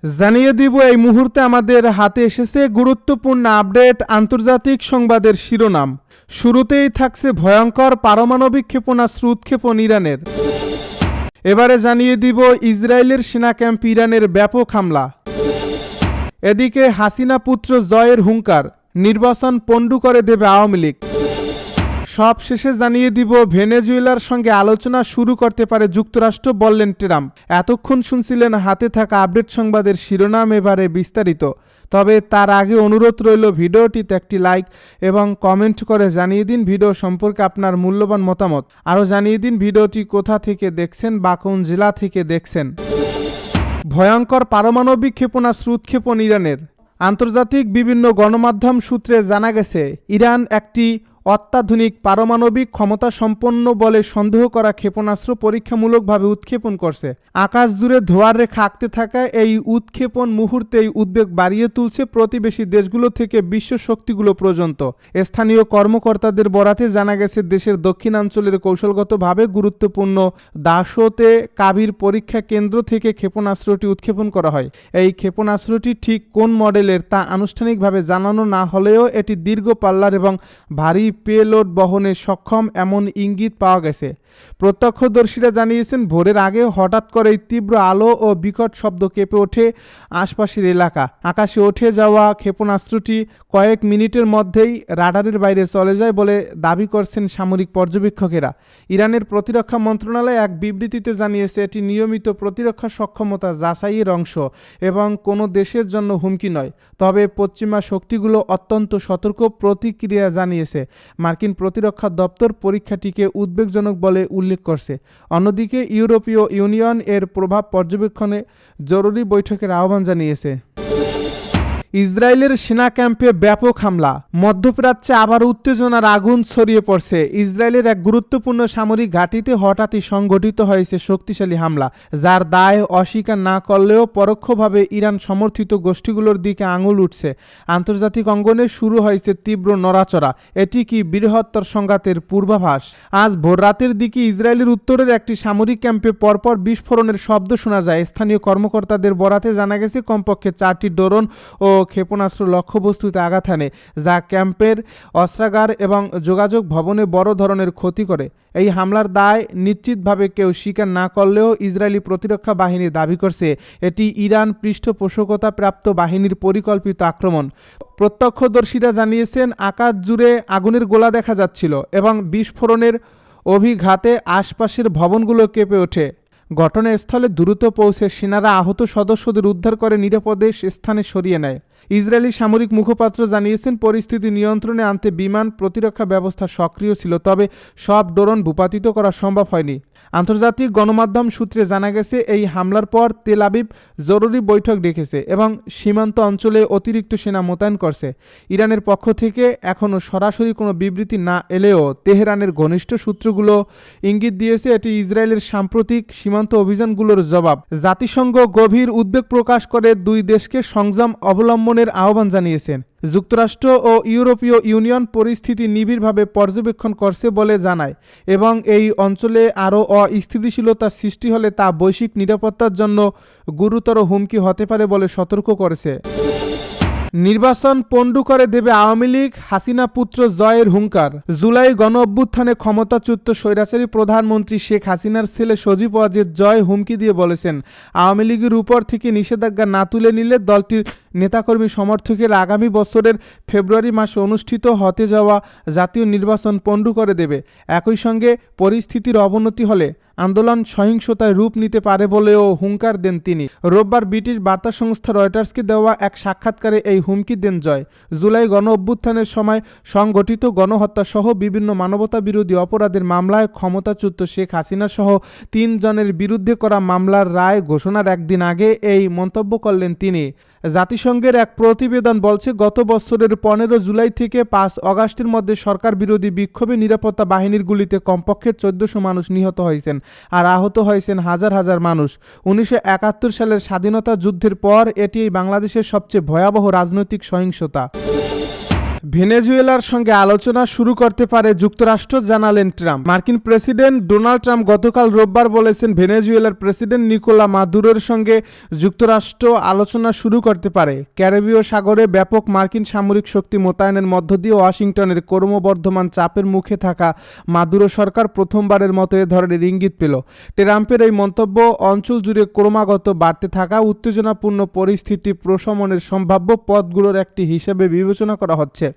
জানিয়ে দিব এই মুহূর্তে আমাদের হাতে এসেছে গুরুত্বপূর্ণ আপডেট আন্তর্জাতিক সংবাদের শিরোনাম। শুরুতেই থাকছে ভয়ঙ্কর পারমাণবিক ক্ষেপণাস্ত্র উৎক্ষেপণ ইরানের। এবারে জানিয়ে দিব ইসরায়েলের সেনা ক্যাম্প ইরানের ব্যাপক হামলা। এদিকে হাসিনা পুত্র জয়ের হুঙ্কার, নির্বাচন পণ্ডু করে দেবে আওয়ামী লীগ। সব শেষে জানিয়ে দিব ভেনেজুয়েলার সঙ্গে আলোচনা শুরু করতে পারে যুক্তরাষ্ট্র, বললেন ট্রাম্প। এতক্ষণ শুনছিলেন হাতে থাকা আপডেট সংবাদের শিরোনাম, এবারে বিস্তারিত। তবে তার আগে অনুরোধ রইল ভিডিওটিতে একটি লাইক এবং কমেন্ট করে জানিয়ে দিন ভিডিও সম্পর্কে আপনার মূল্যবান মতামত। আরও জানিয়ে দিন ভিডিওটি কোথা থেকে দেখছেন বা কোন জেলা থেকে দেখছেন। ভয়ঙ্কর পারমাণবিক ক্ষেপণাস্ত্র উৎক্ষেপণ ইরানের। আন্তর্জাতিক বিভিন্ন গণমাধ্যম সূত্রে জানা গেছে, ইরান একটি অত্যাধুনিক পারমাণবিক ক্ষমতা সম্পন্ন বলে সন্দেহ করা ক্ষেপণাস্ত্র পরীক্ষামূলকভাবে উৎক্ষেপণ করছে। আকাশ জুড়ে ধোঁয়ার রেখা আঁকতে থাকা এই উৎক্ষেপণ মুহূর্তেই উদ্বেগ বাড়িয়ে তুলছে প্রতিবেশী দেশগুলো থেকে বিশ্ব শক্তিগুলো পর্যন্ত। স্থানীয় কর্মকর্তাদের বরাতে জানা গেছে, দেশের দক্ষিণাঞ্চলের কৌশলগতভাবে গুরুত্বপূর্ণ দাসোতে কাবির পরীক্ষা কেন্দ্র থেকে ক্ষেপণাস্ত্রটি উৎক্ষেপণ করা হয়। এই ক্ষেপণাস্ত্রটি ঠিক কোন মডেলের তা আনুষ্ঠানিকভাবে জানানো না হলেও এটি দীর্ঘ পাল্লার এবং ভারী পেলোড বহনে সক্ষম এমন ইঙ্গিত পাওয়া গেছে। প্রত্যক্ষদর্শীরা জানিয়েছেন, ভোরের আগে হঠাৎ করেই তীব্র আলো ও বিকট শব্দ কেঁপে ওঠে আশপাশের এলাকা। আকাশে উঠে যাওয়া ক্ষেপণাস্ত্রটি কয়েক মিনিটের মধ্যেই রাডারের বাইরে চলে যায় বলে দাবি করছেন সামরিক পর্যবেক্ষকেরা। ইরানের প্রতিরক্ষা মন্ত্রণালয় এক বিবৃতিতে জানিয়েছে, এটি নিয়মিত প্রতিরক্ষা সক্ষমতা যাচাইয়ের অংশ এবং কোনো দেশের জন্য হুমকি নয়। তবে পশ্চিমা শক্তিগুলো অত্যন্ত সতর্ক প্রতিক্রিয়া জানিয়েছে। মার্কিন প্রতিরক্ষা দপ্তর পরীক্ষাটিকে উদ্বেগজনক বলে উল্লেখ করছে। অন্যদিকে ইউরোপীয় ইউনিয়ন এর প্রভাব পর্যবেক্ষণে জরুরি বৈঠকের আহ্বান জানিয়েছে। ইসরায়েলের সেনা ক্যাম্পে ব্যাপক হামলা। মধ্যপ্রাচ্যে আবার উত্তেজনার আগুন ছড়িয়ে পড়ছে। ইসরায়েলের এক গুরুত্বপূর্ণ সামরিক ঘাঁটিতে হঠাৎই সংঘটিত হয়েছে শক্তিশালী হামলা, যার দায় অস্বীকার না করলেও পরোক্ষভাবে ইরান সমর্থিত গোষ্ঠীগুলোর দিকে আঙুল উঠছে। আন্তর্জাতিক অঙ্গনে শুরু হয়েছে তীব্র নড়াচড়া। এটি কি বৃহত্তর সংঘাতের পূর্বাভাস? আজ ভোররাতের দিকে ইসরায়েলের উত্তরের একটি সামরিক ক্যাম্পে পরপর বিস্ফোরণের শব্দ শোনা যায়। স্থানীয় কর্মকর্তাদের বরাতে জানা গেছে, কমপক্ষে 4টি ড্রোন ও ক্ষেপণাস্ত্র লক্ষ্যবস্তুতে আঘাত হানে, যা ক্যাম্পের অস্ত্রাগার এবং যোগাযোগ ভবনে বড় ধরনের ক্ষতি করে। এই হামলার দায় নিশ্চিতভাবে কেউ স্বীকার না করলেও ইসরায়েলি প্রতিরক্ষা বাহিনী দাবি করছে, এটি ইরান পৃষ্ঠপোষকতা প্রাপ্ত বাহিনীর পরিকল্পিত আক্রমণ। প্রত্যক্ষদর্শীরা জানিয়েছেন, আকাশ জুড়ে আগুনের গোলা দেখা যাচ্ছিল এবং বিস্ফোরণের অভিঘাতে আশপাশের ভবনগুলো কেঁপে ওঠে। ঘটনাস্থলে দ্রুত পৌঁছে সেনারা আহত সদস্যদের উদ্ধার করে নিরাপদে স্থানে সরিয়ে নেয়। ইসরায়েলি সামরিক মুখপাত্র জানিয়েছেন, পরিস্থিতি নিয়ন্ত্রণে আনতে বিমান প্রতিরক্ষা ব্যবস্থা সক্রিয় ছিল, তবে সব ড্রোন ভূপাতিত করা সম্ভব হয়নি। আন্তর্জাতিক গণমাধ্যম সূত্রে জানা গেছে, এই হামলার পর তেল আবিব জরুরি বৈঠক ডেকেছে এবং সীমান্ত অঞ্চলে অতিরিক্ত সেনা মোতায়েন করছে। ইরানের পক্ষ থেকে এখনও সরাসরি কোনো বিবৃতি না এলেও তেহরানের ঘনিষ্ঠ সূত্রগুলো ইঙ্গিত দিয়েছে, এটি ইসরায়েলের সাম্প্রতিক সীমান্ত অভিযানগুলোর জবাব। জাতিসংঘ গভীর উদ্বেগ প্রকাশ করে দুই দেশকে সংযম অবলম্বনের আহ্বান জানিয়েছেন। যুক্তরাষ্ট্র ও ইউরোপীয় ইউনিয়ন পরিস্থিতি নিবিড়ভাবে পর্যবেক্ষণ করছে বলে জানায় এবং এই অঞ্চলে আরও অস্থিতিশীলতা সৃষ্টি হলে তা বৈশ্বিক নিরাপত্তার জন্য গুরুতর হুমকি হতে পারে বলে সতর্ক করেছে। নির্বাচন পণ্ডু করে দেবে আওয়ামী লীগ, হাসিনা পুত্র জয়ের হুঙ্কার। জুলাই গণ অভ্যুত্থানে ক্ষমতাচ্যুত স্বৈরাচারী প্রধানমন্ত্রী শেখ হাসিনার ছেলে সজীব ওয়াজেদ জয় হুমকি দিয়ে বলেছেন, আওয়ামী লীগের উপর থেকে নিষেধাজ্ঞা না তুলে নিলে দলটির নেতাকর্মী সমর্থকের আগামী বছরের ফেব্রুয়ারি মাসে অনুষ্ঠিত হতে যাওয়া জাতীয় নির্বাচন পণ্ডু করে দেবে। একই সঙ্গে পরিস্থিতির অবনতি হলে আন্দোলন সহিংসতায় রূপ নিতে পারে বলেও হুঙ্কার দেন তিনি। রোববার ব্রিটিশ বার্তা সংস্থা রয়টার্সকে দেওয়া এক সাক্ষাৎকারে এই হুমকি দেন জয়। জুলাই গণ অভ্যুত্থানের সময় সংগঠিত গণহত্যা সহ বিভিন্ন মানবতা বিরোধী অপরাধের মামলায় ক্ষমতাচ্যুত শেখ হাসিনা সহ 3 জনের বিরুদ্ধে করা মামলার রায় ঘোষণার একদিন আগে এই মন্তব্য করলেন তিনি। জাতিসংঘের এক প্রতিবেদন বলছে, গত বছরের 15 জুলাই থেকে 5 আগস্টের মধ্যে সরকার বিরোধী বিক্ষোভে নিরাপত্তা বাহিনীর গুলিতে কমপক্ষে 1400 মানুষ নিহত হয়েছেন আর আহত হয়েছেন হাজার হাজার মানুষ। 1971 সালের স্বাধীনতা যুদ্ধের পর এটি বাংলাদেশের সবচেয়ে ভয়াবহ রাজনৈতিক সহিংসতা। ভেনেজুয়েলার সঙ্গে আলোচনা শুরু করতে পারে যুক্তরাষ্ট্র, জানালেন ট্রাম্প। মার্কিন প্রেসিডেন্ট ডোনাল্ড ট্রাম্প গতকাল রোববার বলেছেন, ভেনেজুয়েলার প্রেসিডেন্ট নিকোলা মাদুরোর সঙ্গে যুক্তরাষ্ট্র আলোচনা শুরু করতে পারে। ক্যারিবীয় সাগরে ব্যাপক মার্কিন সামরিক শক্তি মোতায়েনের মধ্য দিয়ে ওয়াশিংটনের ক্রমবর্ধমান চাপের মুখে থাকা মাদুরো সরকার প্রথমবারের মতো এ ধরনের ইঙ্গিত পেল। ট্রাম্পের এই মন্তব্য অঞ্চল জুড়ে ক্রমাগত বাড়তে থাকা উত্তেজনাপূর্ণ পরিস্থিতি প্রশমনের সম্ভাব্য পথগুলোর একটি হিসেবে বিবেচনা করা হচ্ছে।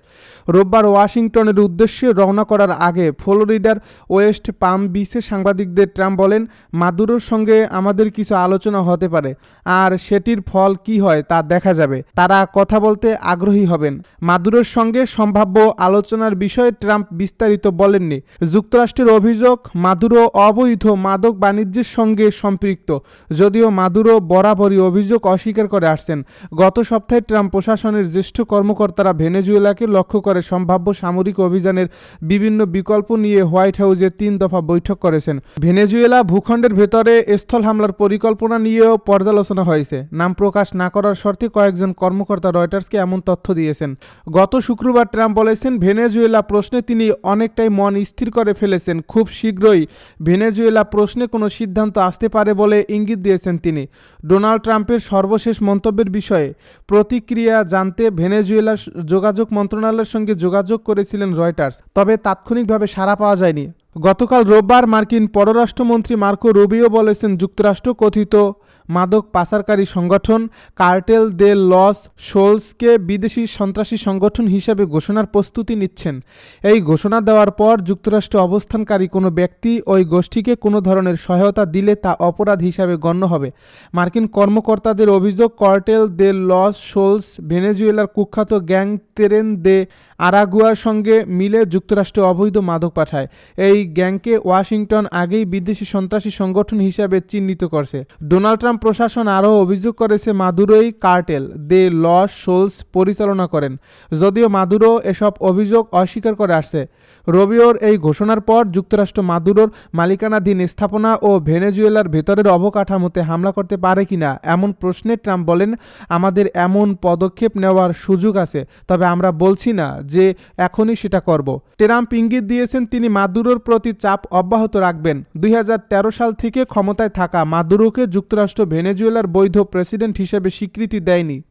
রোববার ওয়াশিংটনের উদ্দেশ্যে রওনা করার আগে ফ্লোরিডার ওয়েস্ট পাম বিচে সাংবাদিকদের ট্রাম্প বলেন, মাদুরোর সঙ্গে আমাদের কিছু আলোচনা হতে পারে, আর সেটির ফল কি হয় তা দেখা যাবে। তারা কথা বলতে আগ্রহী হবেন। মাদুরোর সঙ্গে সম্ভাব্য আলোচনার বিষয়ে ট্রাম্প বিস্তারিত বলেননি। যুক্তরাষ্ট্রের অভিযোগ, মাদুরো অবৈধ মাদক বাণিজ্যের সঙ্গে সম্পৃক্ত, যদিও মাদুরো বরাবরই অভিযোগ অস্বীকার করে আসছেন। গত সপ্তাহে ট্রাম্প প্রশাসনের জ্যেষ্ঠ কর্মকর্তারা ভেনেজুয়েলাকে লক্ষ্য করে সম্ভাব্য সামরিক অভিযানের বিভিন্ন বিকল্প নিয়ে হোয়াইট হাউসে 3 দফা বৈঠক করেছেন। ভেনেজুয়েলা ভূখণ্ডের ভেতরে স্থল হামলার পরিকল্পনা নিয়েও পর্যালোচনা হয়েছে। নাম প্রকাশ না করার শর্তে কয়েকজন কর্মকর্তা রয়টার্সকে এমন তথ্য দিয়েছেন। গত শুক্রবার ট্রাম্প বলেছেন, ভেনেজুয়েলা প্রশ্নে তিনি অনেকটাই মন স্থির করে ফেলেছেন। খুব শীঘ্রই ভেনেজুয়েলা প্রশ্নে কোনো সিদ্ধান্ত আসতে পারে বলে ইঙ্গিত দিয়েছেন তিনি। ডোনাল্ড ট্রাম্পের সর্বশেষ মন্তব্যের বিষয়ে প্রতিক্রিয়া জানতে ভেনেজুয়েলার যোগাযোগ মন্ত্রণালয়ের সঙ্গে যোগাযোগ করেছিলেন রয়টার্স, তবে তাৎক্ষণিকভাবে সাড়া পাওয়া যায়নি। গতকাল রোববার মার্কিন পররাষ্ট্রমন্ত্রী মার্কো রুবিও বলেছেন, যুক্তরাষ্ট্র কথিত মাদক পাচারকারী সংগঠন কার্টেল দে লস সোলসকে বিদেশি সন্ত্রাসী সংগঠন হিসেবে ঘোষণার প্রস্তুতি নিচ্ছেন। এই ঘোষণা দেওয়ার পর যুক্তরাষ্ট্রে অবস্থানকারী কোনো ব্যক্তি ওই গোষ্ঠীকে কোনো ধরনের সহায়তা দিলে তা অপরাধ হিসাবে গণ্য হবে। মার্কিন কর্মকর্তাদের অভিযোগ, কার্টেল দে লস সোলস ভেনেজুয়েলার কুখ্যাত গ্যাং তেরেন দে আরাগুয়ার সঙ্গে মিলে যুক্তরাষ্ট্রে অবৈধ মাদক পাঠায়। এই গ্যাংকে ওয়াশিংটন আগেই বিদেশি সন্ত্রাসী সংগঠন হিসাবে চিহ্নিত করছে। ডোনাল্ড ট্রাম্প প্রশাসন আরও অভিযোগ করেছে, মাদুরোই কার্টেল দে লস সোলস পরিচালনা করেন, যদিও মাদুরো এসব অভিযোগ অস্বীকার করে আসছে। রবিওর এই ঘোষণার পর যুক্তরাষ্ট্র মাদুরোর মালিকানাধীন স্থাপনা ও ভেনেজুয়েলার ভেতরের অবকাঠামোতে হামলা করতে পারে কিনা এমন প্রশ্নে ট্রাম্প বলেন, আমাদের এমন পদক্ষেপ নেওয়ার সুযোগ আছে, তবে আমরা বলছি না যে এখনই সেটা করব। ট্রাম্প ইঙ্গিত দিয়েছেন তিনি মাদুরোর প্রতি চাপ অব্যাহত রাখবেন। 2013 সাল থেকে ক্ষমতায় থাকা মাদুরোকে যুক্তরাষ্ট্র ভেনেজুয়েলার বৈধ প্রেসিডেন্ট হিসেবে স্বীকৃতি দেয়নি।